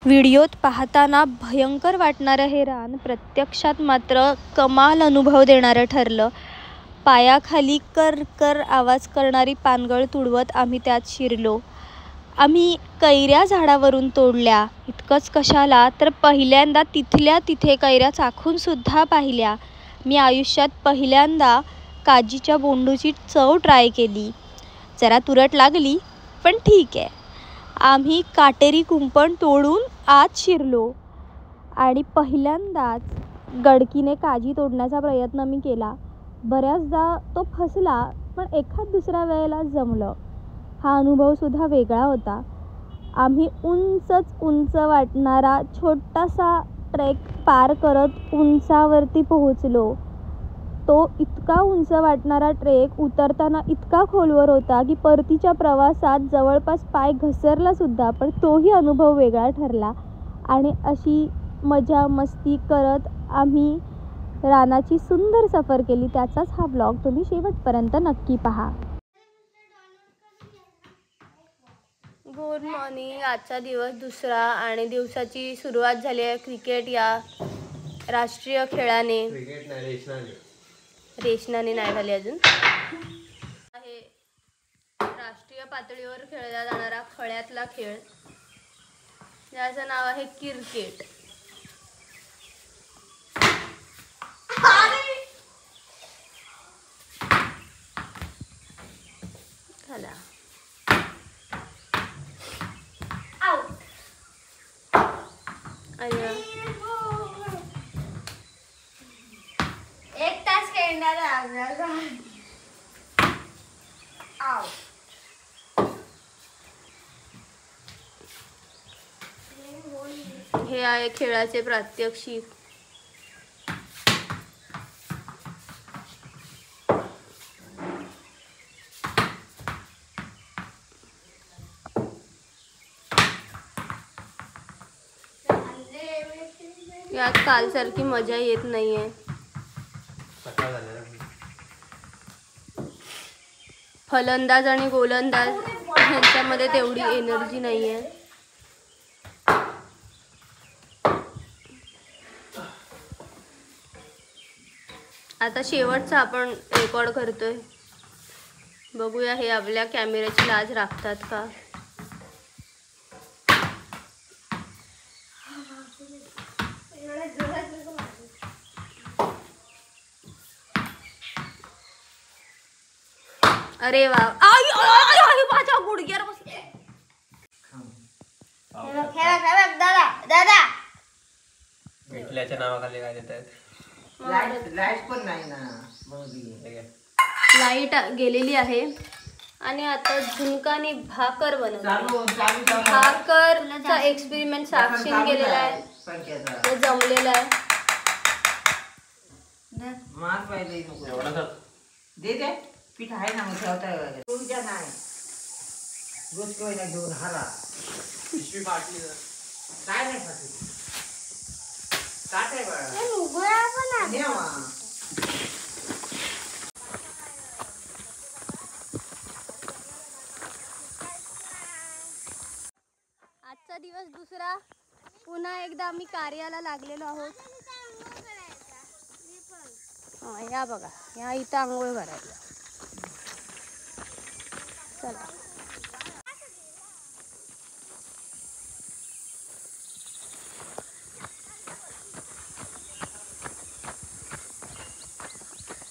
व्हिडिओत पाहताना भयंकर वाटणारं हे रान प्रत्यक्षात मात्र कमाल अनुभव देणारं ठरलं. पायाखाली कर आवाज करणारी पानगळ तुडवत आम्ही त्यात शिरलो. आम्ही कैऱ्या झाडावरून तोडल्या. इतकंच कशाला तर पहिल्यांदा तिथल्या तिथे कैऱ्या चाखूनसुद्धा पाहिल्या. मी आयुष्यात पहिल्यांदा काजीच्या बोंडूची चव ट्राय केली. जरा तुरट लागली, पण ठीक आहे. आम्ही काटेरी कुंपण तोडून आत शिरलो आणि पहिल्यांदाच गडकीने काजी तोडण्याचा प्रयत्न मी केला. बऱ्याचदा तो फसला, पण एखाद दुसऱ्या वेळेला जमलं. हा अनुभवसुद्धा वेगळा होता. आम्ही उंच वाटणारा छोटासा ट्रेक पार करत उंचावरती पोहोचलो. तो इतका उंच वाटणारा ट्रेक उतरताना इतका खोलवर होता की परतीच्या प्रवासात जवळपास पाय घसरलासुद्धा, पण तोही अनुभव वेगळा ठरला. आणि अशी मजा मस्ती करत आम्ही रानाची सुंदर सफर केली. त्याचाच हा ब्लॉग तुम्ही शेवटपर्यंत नक्की पहा. Good morning. आजचा दिवस दुसरा आणि दिवसाची सुरुवात झाली आहे क्रिकेट या राष्ट्रीय खेळाने. रेशनाने नाही झाली अजून. आहे राष्ट्रीय पातळीवर खेळला जाणारा खळ्यातला खेळ, ज्याचं नाव आहे क्रिकेट. झाला एक तास खेळणार. हे आहे खेळाचे प्रात्यक्षिक. यात कालसारखी मजा येत नाहीये. फलंदाज आणि गोलंदाज यांच्यामध्ये तेवढी एनर्जी नाहीये. आता शेवटचा आपण रेकॉर्ड करतोय. बघूया हे आपल्या कॅमेऱ्याची लाज राखतात का. अरे वा, माझ्या गुडघ्यावर बसले. दादा भेटल्याच्या नावाखाली काय देत आहेत. लाईट पण नाही ना. लाईट गेलेली आहे आणि आता झुणकाने भाकर बनवतो. भाकरचा एक्सपेरिमेंट साक्षीने केलेला आहे. ते जमलेलं आहे. दे पीठ आहे ना, मग ठेवता तुमच्या नाही गोष्ट घेऊन हाला पिशवी फाटली काय नाही फाटली. काटे बळा आजचा दिवस दुसरा. पुन्हा एकदा आम्ही कार्याला लागलेलो आहोत. या बघा, या इथं आंघोळ करायला. चला.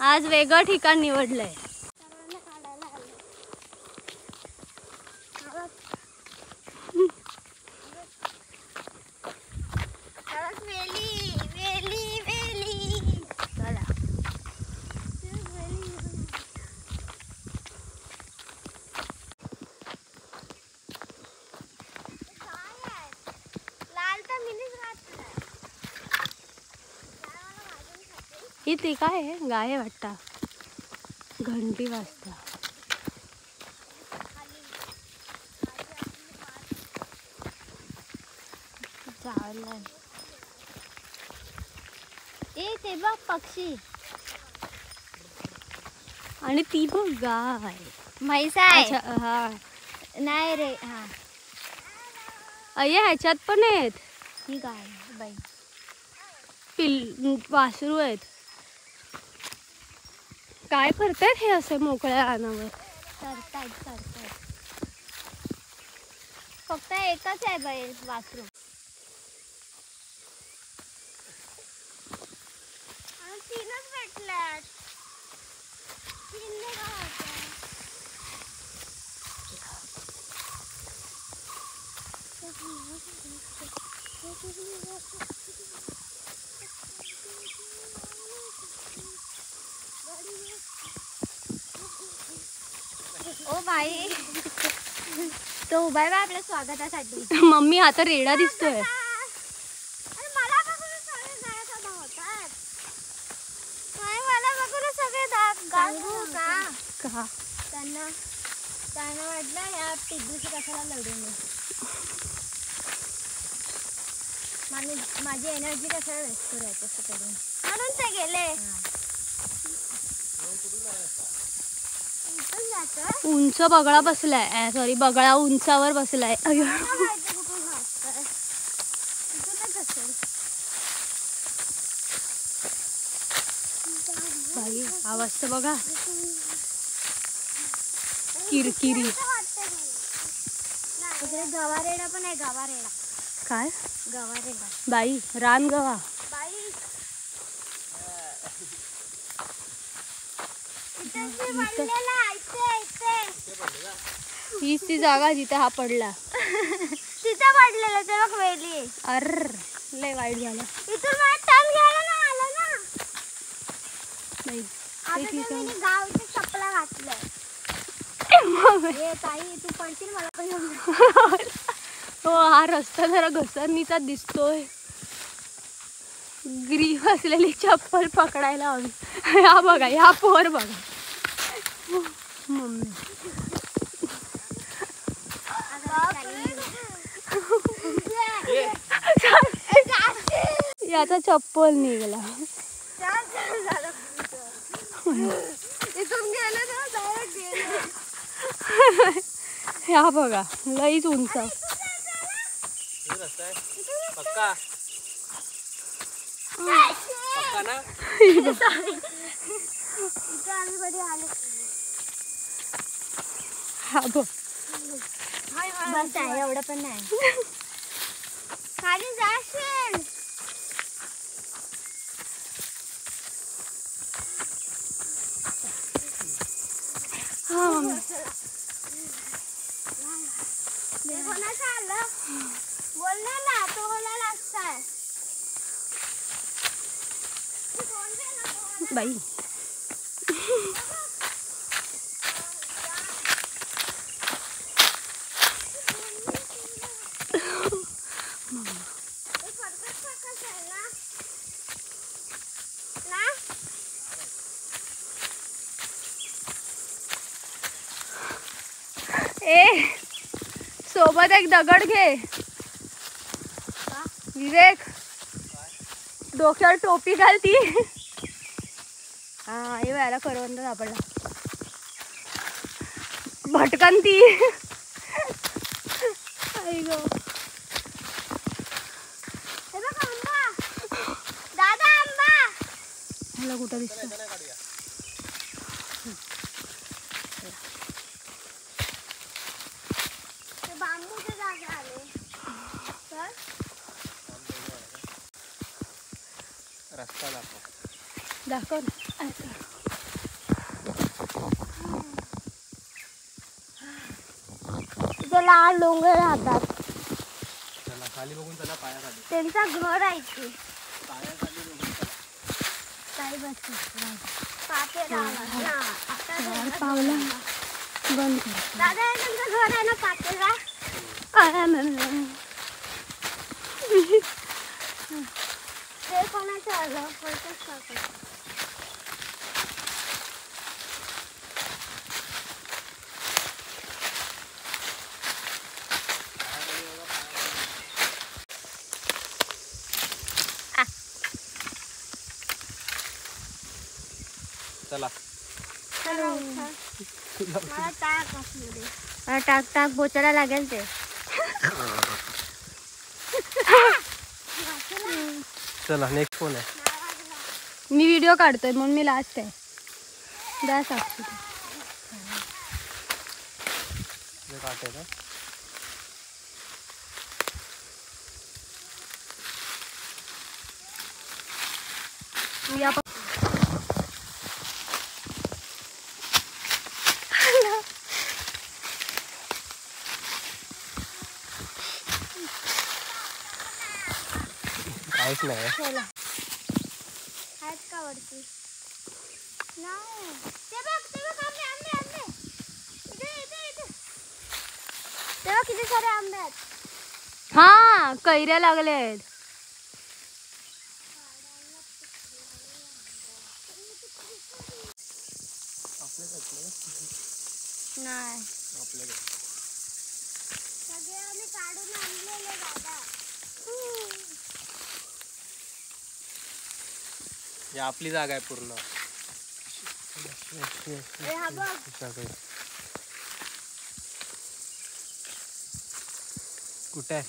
आज वेगळं ठिकाण निवडलंय. इथे काय आहे? गाय आहे वाटता. घंटी वाजता. चाललंय. ए ते बघ पक्षी. आणि ती बघ गाय. म्हैस आहे. हा नाही रे. हा अय्या ह्याच्यात पण आहेत. ही गाय बाई वासरू आहेत. काय करतायत हे असे मोकळ्या रानावर? चरतायत. फक्त एकच आहे बाई वासरू. तीनच भेटल्यात. तीन नाही गावात. ओ बाई तो उभा आहे बा आपल्या स्वागतासाठी. मम्मी आता रेडा दिसतोय. अरे मला बघून सगळे गायब होतात. नाही मला बघून सगळे गांगू का त्यांना वाटलं या टिग्रीची कशाला लढू नये. माझी एनर्जी कशाला वेस्ट करायची असं करून म्हणून ते गेले. उंच बगळा बसलाय. सॉरी बगळा उंचावर बसलाय. बाई आवाज तर बघा. किरकिरी. गवारेडा पण आहे. गवारेडा काय? गवारेडा बाई रान गवा. बाई हीच ती जागा जिथे हा पडला. तिथे पडलेलं ते बघ वेली. अर लय वाईट झालं. इथून मला टर्न घ्यायला ना आलं ना. नाही आता मी गावची चपला घातलंय. ए ताई तू पडशील मला पण घेऊन. हो हा रस्ता जरा घसरणीचा दिसतोय. ग्रीप असलेली चप्पल पकडायला हवी. हा बघा ह्या पोर बघा. मम्मी याचा चप्पल निघाला. ह्या बघा लईच उंच. पक्का ना. हा बघ बस आहे एवढं पण नाही. खाली जाशील. हा मम्मी कोणाचं आलं बोलणार ना तो बोलायला असताय. बाई ए सोबत एक दगड घे. विवेक डोक्यावर टोपी घालती. हा हे व्हायला करवंद सापडला. भटकन ती. आई गो दादा आंबा. मला कुठं दिसत. बांबूच्या जागा आले. रस्ता दाखव. दाखव ना. तिथे लहान डोंगर राहतात. चला खाली बघून चला पायाखाली. त्यांचा घर आहे ते. पायाखाली बघून चला. काही बस पातेला पावला बंद कर. दादा हे तुमचं घर आहे ना पातेला. ते कोणाचं आलं पळतच टाकलं. चला मला टाक असू दे. टाक टाक बोचायला लागेल ते. चला नेक्स्ट कोण आहे? मी व्हिडिओ काढतोय म्हणून मी लास्ट आहे. द्या साक्षी. हे काटे का? या काहीच नाही. आहेत का वरती? नाही. ते बघ आंबे आंबे आंबे. इथे इथे इथे. ते बघ किती सारे आंबे आहेत. हा कैऱ्या लागल्या आहेत. नाही सगळे आम्ही काढून आणलेले दादा. ही आपली जागा आहे पूर्ण. ए हा बघ. कुठे आहे?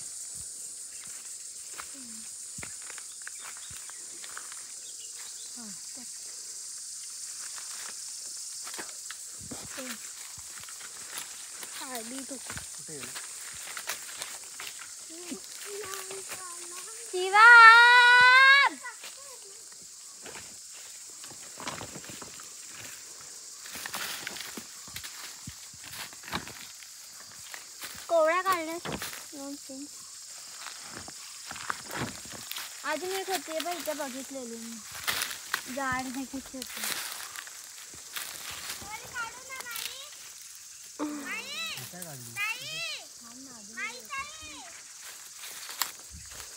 कुठे गेलं? शिवा. कोवळ्या काढल्यास अजून एक होती बघ इथे बघितलेली मी. झाड ह्याची होती.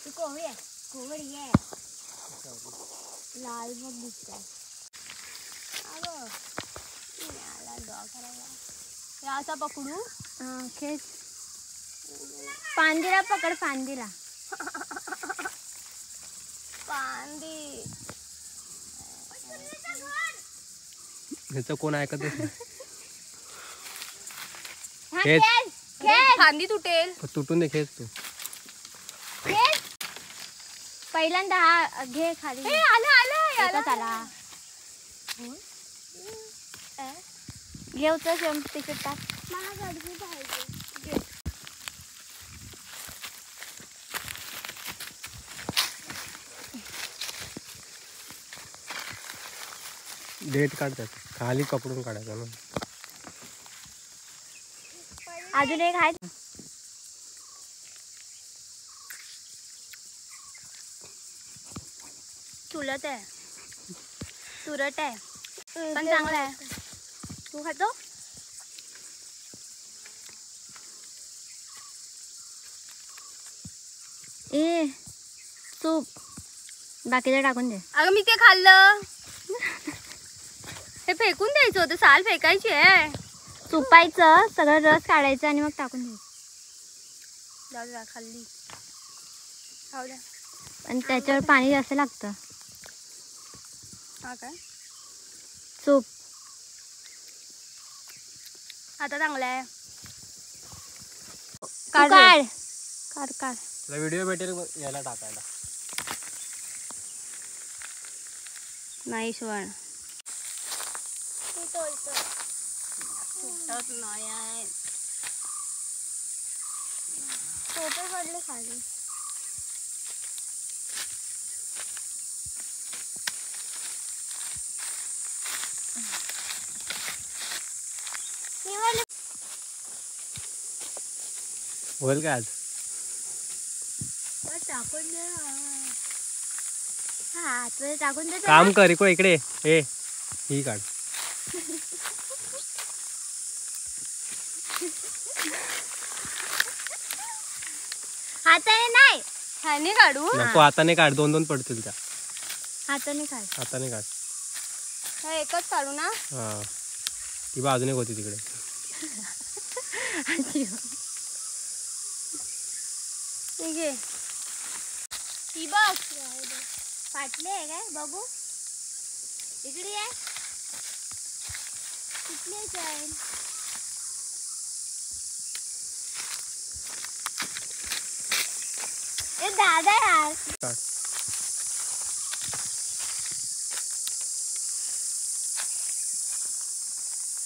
ती कोवळी आहे. कोवळी आहे. लाल बघ दिसत. असा पकडू. खेच. फांदीला पकड. फांदीला. पांदी. ह्याचं कोण ऐकत नाही. हा, खेच. खेच. खेच. फांदी तुटेल. तुटून दे. खेच तू. खेच. पहिल्यांदा हा घे खाली. आलं एकच आला. घेऊच तिकीट टाक. मला गडबड पाहिजे. डेट काढतात. खाली पकडून काढायचं ना. अजून एक आहे. चुलत आहे. तुरट आहे पण चांगला आहे. तू खातो? ए सूप बाकीचं टाकून दे. अगं मी ते खाल्लं. हे फेकून द्यायचं होतं. साल फेकायची आहे. सुपायचं सगळं रस काढायचं आणि मग टाकून द्यायचं. जाऊ द्या खाल्ली. खाऊ द्या. आणि त्याच्यावर पाणी जास्त लागतं. हा काय सूप. आता चांगला आहे. तू काढ काढ काढ. तुला व्हिडिओ भेटेल याला टाकायला. नाही श्वण. फोटो काढले खाली. होईल काय आज? टाकून दे. हा तुझे टाकून दे. काम कर. इको इकडे. हे ही काढ. हाताने नाही. ह्याने काढू. नको हाताने काढ. दोन दोन पडतील त्या. हाताने काढ. हाताने काढ. हा एकच काढू ना. हा ती बा अजून एक होती तिकडे. ठीक आहे. ती बघ फाटले आहे काय बघू. इकडे आहे. कुठलेच आहे. ए दादा यार. काढ.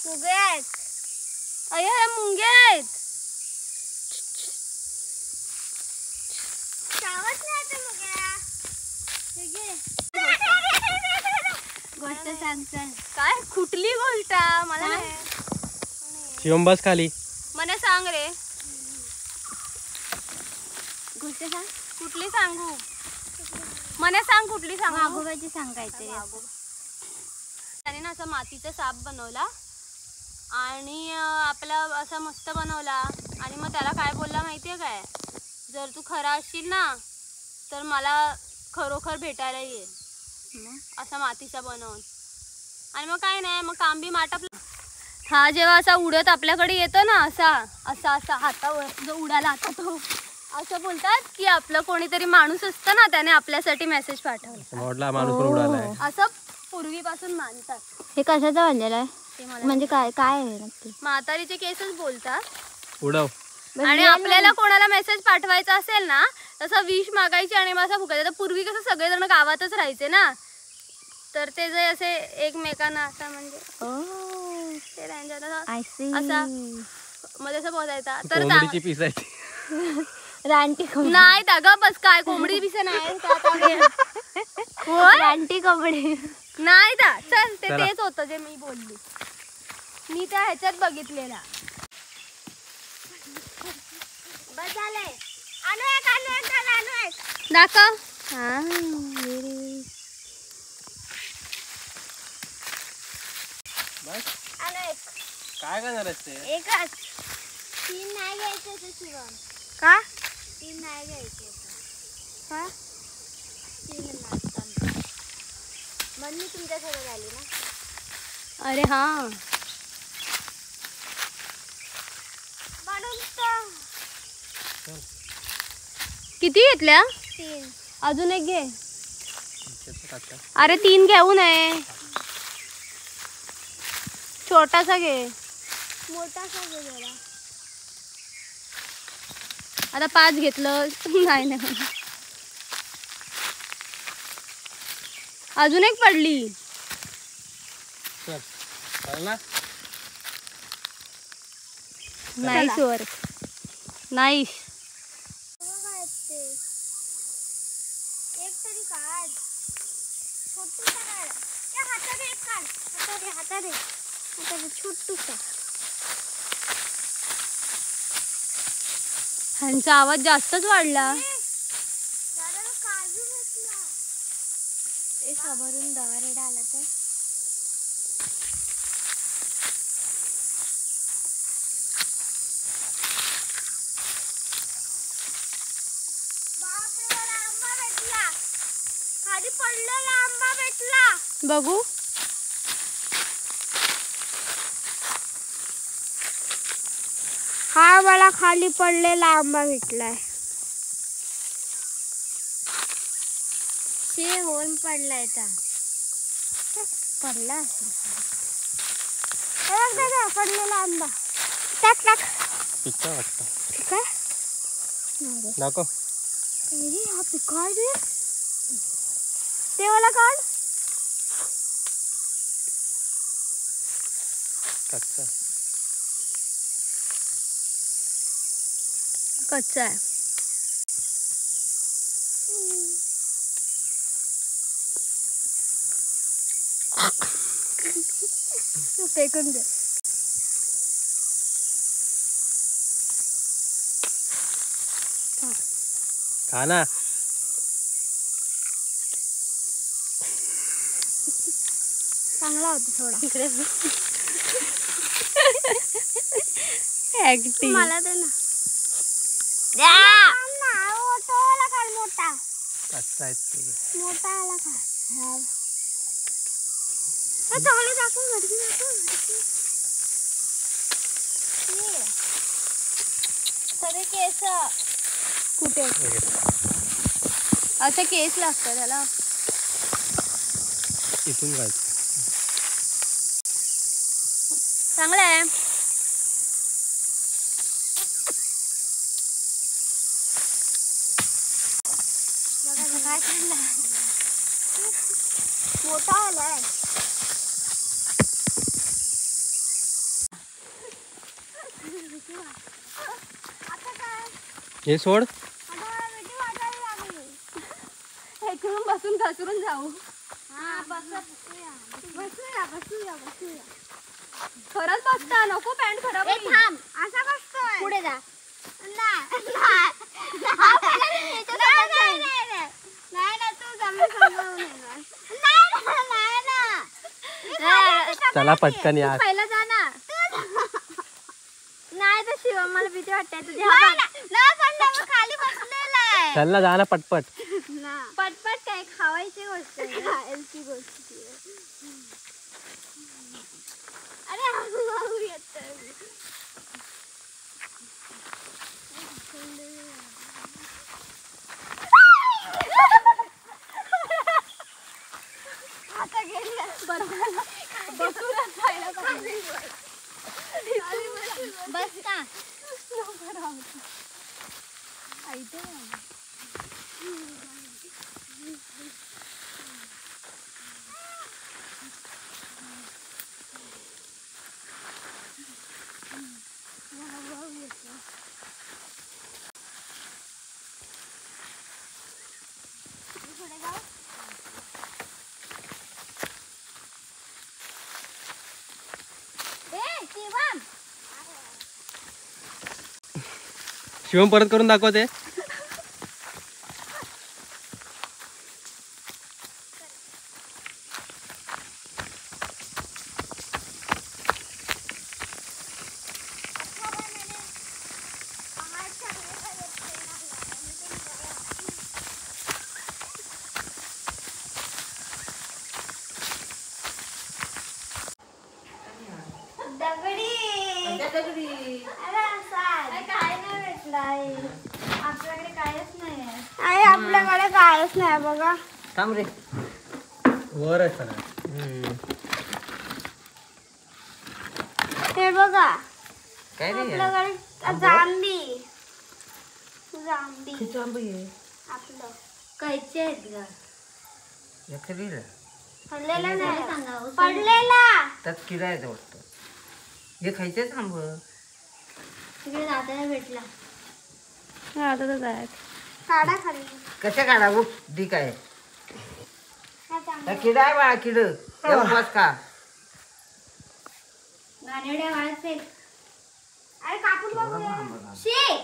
मुगे आहेत. अय्या मुंग्या आहेत. चावत नाही ते मुग्या. हे घे. गोष्ट सांग चल. काय कुठली गोष्ट मला नाही. शिवम बस खाली. मला सांग रे. गोष्ट सांग. कुठली सांगू? मला सांग कुठली सांगू? वाघोबाची सांगायचे. त्याने ना असा मातीचा साप बनवला आणि आपला असा मस्त बनवला आणि मग त्याला काय बोलला माहितीये काय, जर तू खरा असशील ना तर मला खरोखर भेटायला ये, असा मातीचा बनवून. आणि मग काय नाही, मग काम बी माटपला. हा जेव्हा असा उडत आपल्याकडे येतो ना, असा असा असा हातावर जो उडाला आता तो, असं बोलतात की आपलं कोणीतरी माणूस असतं ना त्याने आपल्यासाठी मेसेज पाठवला. माणूस पण उडालाय असं पूर्वीपासून मानतात. हे कशाचं बनलेलं आहे? ते मला म्हणजे काय काय आहे नक्की? म्हातारीचे केसच बोलतात. उडव. आणि आपल्याला कोणाला मेसेज पाठवायचा असेल ना तसा विश मागायची आणि मग असं फुकायचं. तर पूर्वी कसं सगळेजण गावातच राहायचे ना, तर ते जे असे एकमेकांना असं म्हणजे ते त्यांच्यात असा मध्ये असं बोलायचा. तर कोंबडीची पीस आहे ती. रानटी नाही ग बस काय कोंबडी पिसे नाही रानटी कोंबडी नाही दा चल ते तेच होतं जे मी बोलली. मी त्या ह्याच्यात बघितलेला. बस झालंय. आणू दाखव. काय करणार ते? एकच. 3 नाही घ्यायचे ते शिवम. का 3 नाही घ्यायचे. का 3 नसतात. मम्मी तुमच्यासोबत आली ना. अरे हा म्हणून तर किती घेतल्या? 3. अजून एक घे. अरे 3 घेऊ नये, छोटासा घे. मोठासा घे जरा. आता 5 घेतलं. नाही नाही अजून एक पडली. Nice work. नाईस. एक तरी काढ. छोटूसा काढ. त्या हाताने एक काढ. हाताने छोटूसा. ह्यांचा आवाज जास्तच वाढला. काजू बसला. ते समोरून दवारेडा आला तर बापरे, मला आंबा भेटला. खाली पडलेला आंबा भेटला. बघू. हा मला खाली पडलेला आंबा भेटलाय. ते होऊन पडलाय आता. पडला असेल. पडलेला आंबा. टाक टाक. पिक्चर वाटतं. काय दाखव. हा पिकाळ दे. ते वाला काढ. कच्चा. कच्चा आहे. फेकून दे. खा ना. चांगला होता थोडा. ऍक्टिंग. मला दे ना. मोठा कच्चा आहे ते. मोठा आला का. चांगलं दाखव. सगळे केस कुठे असे केस लागतात त्याला. इथून घालतो. चांगलं आहे. काय खाल्ला. मोठा आलाय. आता काय हे सोड. आता मला भीती वाटायला लागली. इकडून बसून घसरून जाऊ. हा बसूया. खरंच बसता नको पॅन्ट खराब होईल. थांब असा बसतोय पुढे जा. नाही तू जमीन सांभाळून येणार. चला पटकन या. पहिला जा ना. नाही तर शिवम मला भीती वाटते तुझी. खाली बसलेला आहे. चल ना जा ना पटपट. पटपट काय खावायची गोष्ट खायची गोष्ट. अरे हळूहळू येतोय. आता गेली बस का शिवम परत करून दाखवते. आपल्याकडे कायच नाही बघा. थांब रे. वर आहे सगळं. हे बघा काय रे आपल्याकडे जांभी किती आंबे आहे? आपलं कैचे आहेत ग. एखादीला पडलेला नाही पडलेला त्यात किडा आहे वाटतं. हे खायचंच आंब. तिकडे दादाला भेटला. आता तर जाय. काढा खाली. कशा काढा उठ दी काय किडा आहे बाळा किड बस का गाण्याड्या वाळसे. अरे कापून बघूया. शे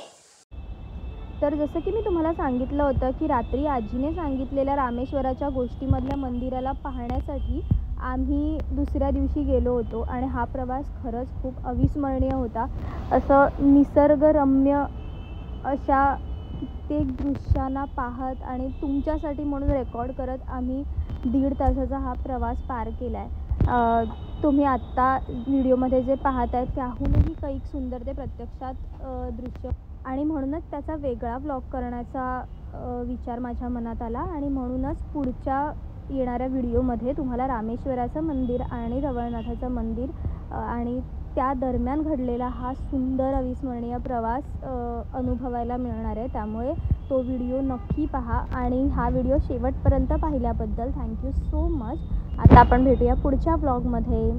तर जसं की मी तुम्हाला सांगितलं होतं की रात्री आजीने सांगितलेल्या रामेश्वराच्या गोष्टीमधल्या मंदिराला पाहण्यासाठी आम्ही दुसऱ्या दिवशी गेलो होतो आणि हा प्रवास खरंच खूप अविस्मरणीय होता. असं निसर्गरम्य अशा कित्येक दृश्यांना पाहत आणि तुमच्यासाठी म्हणून रेकॉर्ड करत आम्ही 1.5 तासाचा हा प्रवास पार केला आहे. तुम्ही आत्ता व्हिडिओमध्ये जे पाहत आहेत त्याहूनही कैक सुंदर ते प्रत्यक्षात दृश्य आणि म्हणूनच त्याचा वेगळा व्लॉग करण्याचा विचार माझ्या मनात आला आणि म्हणूनच पुढच्या येणाऱ्या व्हिडिओमध्ये तुम्हाला रामेश्वराचं मंदिर आणि रवळनाथाचं मंदिर आणि त्या दरम्यान घडलेला हा सुंदर अविस्मरणीय प्रवास अनुभवायला मिळणार आहे. त्यामुळे तो व्हिडिओ नक्की पहा आणि हा व्हिडिओ शेवटपर्यंत पाहिल्याबद्दल थँक्यू सो मच. आता आपण भेटूया पुढच्या व्लॉगमध्ये.